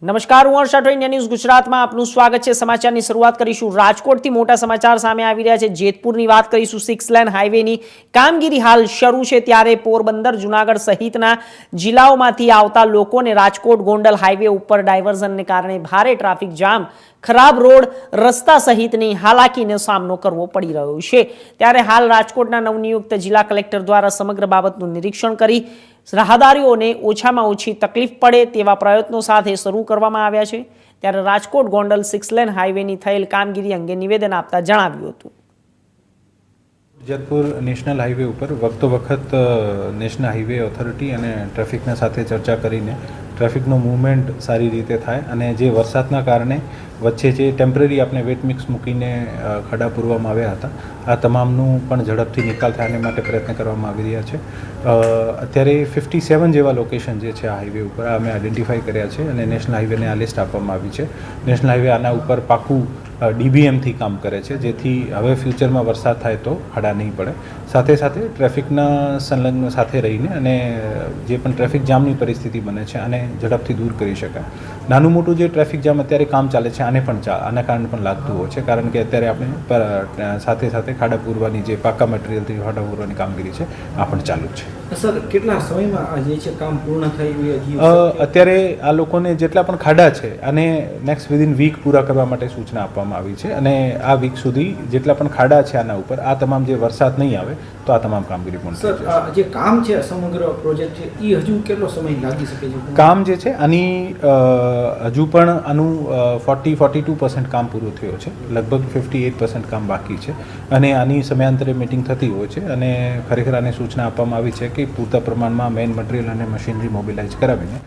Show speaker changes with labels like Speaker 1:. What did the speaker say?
Speaker 1: નમસ્કાર, હું હર્ષ Rathod, India news ગુજરાતમાં આપનું સ્વાગત છે। સમાચારની શરૂઆત કરીશું રાજકોટથી। મોટા સમાચાર સામે આવી રહ્યા છે। જેતપુરની વાત કરીશું। 6 લેન હાઈવેની કામગીરી હાલ શરૂ છે, ત્યારે પોરબંદર, જૂનાગઢ સહિતના જિલ્લાઓમાંથી આવતા લોકોને રાજકોટ ગોંડલ હાઈવે ઉપર ડાયવર્ઝનને કારણે ભારે ટ્રાફિક જામ, ખરાબ રોડ રસ્તા સહિતની હાલાકીનો સામનો કરવો પડી રહ્યો છે। ત્યારે હાલ રાજકોટના નવનિયુક્ત જિલ્લા કલેક્ટર દ્વારા સમગ્ર બાબતનું નિરીક્ષણ કરી રાહદારીઓને ઓછામાં ઓછી તકલીફ પડે તેવા પ્રયત્નો સાથે શરૂ કરવામાં આવ્યા છે। ત્યારે રાજકોટ ગોંડલ 6 લેન હાઈવેની થયેલ કામગીરી અંગે નિવેદન આપતા જણાવ્યું હતું।
Speaker 2: જેતપુર નેશનલ હાઈવે ઉપર વખતો વખત નેશનલ હાઈવે ઓથોરિટી અને ટ્રાફિકના સાથે ચર્ચા કરીને ટ્રાફિકનો મૂવમેન્ટ સારી રીતે થાય અને જે વરસાદના કારણે વચ્ચે જે ટેમ્પરરી આપણે વેટ મિક્સ મૂકીને ખડા પૂરવામાં આવ્યા હતા, આ તમામનું પણ ઝડપથી નિકાલ થાય અને માટે પ્રયત્ન કરવામાં આવી રહ્યા છે। અત્યારે 57 જેવા લોકેશન જે છે આ હાઈવે ઉપર અમે આઈડેન્ટિફાઈ કર્યા છે અને નેશનલ હાઈવેને આ લિસ્ટ આપવામાં આવી છે। નેશનલ હાઈવે આના ઉપર પાકું ડીબીએમથી કામ કરે છે, જેથી હવે ફ્યુચરમાં વરસાદ થાય તો ખાડા નહીં પડે। સાથે સાથે ટ્રાફિકના સંલગ્ન સાથે રહીને અને જે પણ ટ્રાફિક જામની પરિસ્થિતિ બને છે આને ઝડપથી દૂર કરી શકાય। નાનું મોટું જે ટ્રાફિક જામ અત્યારે કામ ચાલે છે આના કારણે પણ લાગતું હોય છે, કારણ કે અત્યારે આપણે સાથે સાથે ખાડા પૂરવાની જે પાકા મટીરિયલથી ખાડા પૂરવાની કામગીરી છે આ પણ ચાલુ છે।
Speaker 3: સર, કેટલા સમયમાં આ જે છે કામ પૂર્ણ થઈ?
Speaker 2: અત્યારે આ લોકોને જેટલા પણ ખાડા છે આને નેક્સ્ટ વિધિન વીક પૂરા કરવા માટે સૂચના આપવામાં આવી છે અને આ વીક સુધી જેટલા પણ ખાડા છે આના ઉપર આ તમામ જે વરસાદ નહીં આવે તો આ તમામ કામગીરી પૂર્ણ થઈ જશે।
Speaker 3: સર, જે કામ છે સમગ્ર પ્રોજેક્ટ છે એ હજુ કેટલો સમય લાગી શકે છે?
Speaker 2: કામ જે છે આની હજુ પણ આનું 42% કામ પૂરું થયું છે, લગભગ 58% કામ બાકી છે અને આની સમયાંતરે મિટિંગ થતી હોય છે અને ખરેખર આને સૂચના આપવામાં આવી છે કે પૂરતા પ્રમાણમાં મેન મટીરિયલ અને મશીનરી મોબિલાઇઝ કરાવીને